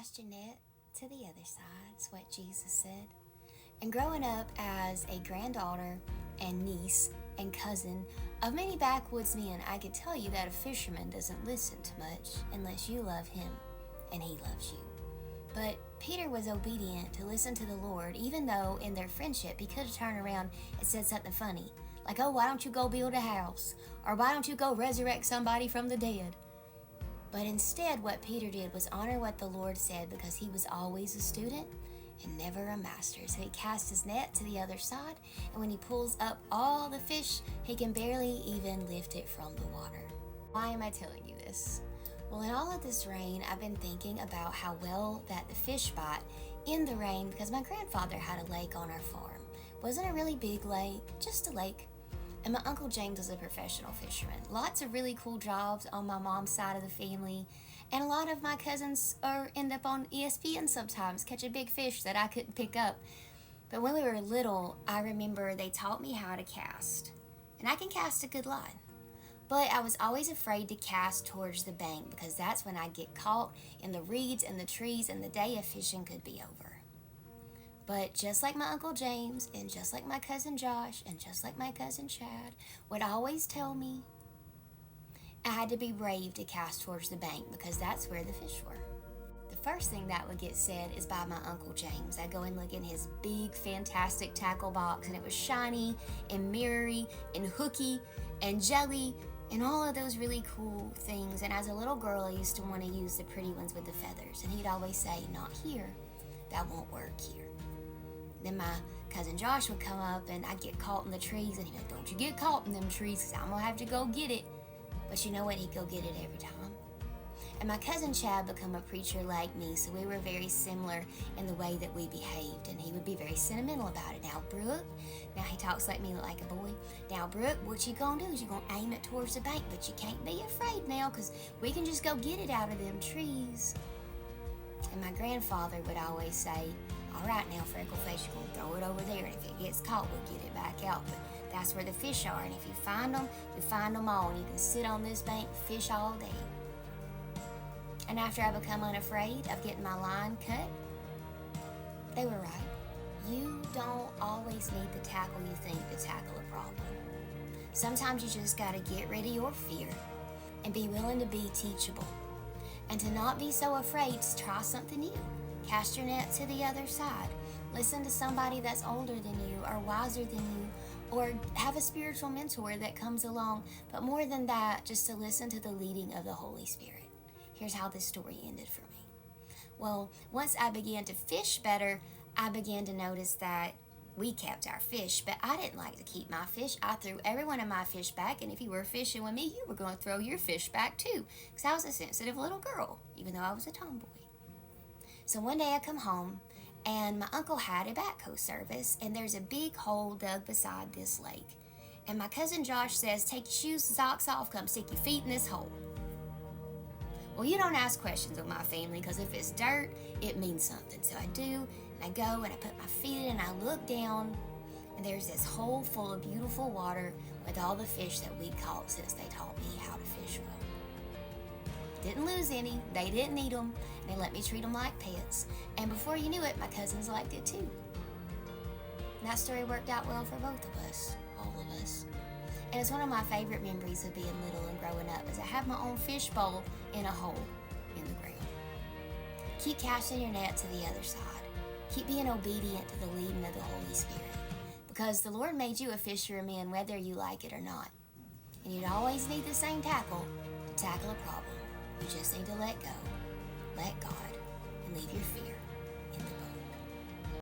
cast your net to the other side. It's what Jesus said. And growing up as a granddaughter and niece and cousin of many backwoods men, I could tell you that a fisherman doesn't listen to much unless you love him and he loves you. But Peter was obedient to listen to the Lord, even though in their friendship he could have turned around and said something funny, like, oh, why don't you go build a house? Or why don't you go resurrect somebody from the dead? But instead, what Peter did was honor what the Lord said, because he was always a student and never a master. So he cast his net to the other side, and when he pulls up all the fish, he can barely even lift it from the water. Why am I telling you this? Well, in all of this rain, I've been thinking about how well that the fish bite in the rain, because my grandfather had a lake on our farm. It wasn't a really big lake, just a lake. And my Uncle James was a professional fisherman. Lots of really cool jobs on my mom's side of the family. And a lot of my cousins end up on ESPN sometimes, catching big fish that I couldn't pick up. But when we were little, I remember they taught me how to cast. And I can cast a good line. But I was always afraid to cast towards the bank, because that's when I'd get caught in the reeds and the trees and the day of fishing could be over. But just like my Uncle James, and just like my cousin Josh, and just like my cousin Chad would always tell me, I had to be brave to cast towards the bank, because that's where the fish were. The first thing that would get said is by my Uncle James. I'd go and look in his big, fantastic tackle box, and it was shiny and mirrory and hooky and jelly and all of those really cool things. And as a little girl, I used to want to use the pretty ones with the feathers. And he'd always say, not here. That won't work here. Then my cousin Josh would come up, and I'd get caught in the trees, and he'd be like, don't you get caught in them trees, because I'm going to have to go get it. But you know what? He'd go get it every time. And my cousin Chad became a preacher like me, so we were very similar in the way that we behaved, and he would be very sentimental about it. Now, Brooke, now he talks like me like a boy. Now, Brooke, what you gonna do is you're gonna aim it towards the bank, but you can't be afraid now, because we can just go get it out of them trees. And my grandfather would always say, all right, now, Freckleface, you're gonna throw it over there, and if it gets caught, we'll get it back out. But that's where the fish are, and if you find them all, and you can sit on this bank and fish all day. And after I become unafraid of getting my line cut, they were right. You don't always need the tackle you think to tackle a problem. Sometimes you just gotta get rid of your fear and be willing to be teachable. And to not be so afraid to try something new. Cast your net to the other side. Listen to somebody that's older than you or wiser than you, or have a spiritual mentor that comes along. But more than that, just to listen to the leading of the Holy Spirit. Here's how this story ended for me. Well, once I began to fish better, I began to notice that we kept our fish, but I didn't like to keep my fish. I threw every one of my fish back, and if you were fishing with me, you were going to throw your fish back too, because I was a sensitive little girl, even though I was a tomboy. So one day I come home, and my uncle had a backhoe service, and there's a big hole dug beside this lake. And my cousin Josh says, take your shoes and socks off, come stick your feet in this hole. Well, you don't ask questions of my family, because if it's dirt, it means something. So I do, and I go, and I put my feet in, and I look down, and there's this hole full of beautiful water with all the fish that we'd caught since they taught me how to fish well. Didn't lose any, they didn't eat them, and they let me treat them like pets. And before you knew it, my cousins liked it too. And that story worked out well for both of us, all of us. And it's one of my favorite memories of being little and growing up, is I have my own fish bowl in a hole in the ground. Keep casting your net to the other side. Keep being obedient to the leading of the Holy Spirit, because the Lord made you a fisherman whether you like it or not. And you'd always need the same tackle to tackle a problem. You just need to let go, let God, and leave your fear in the boat.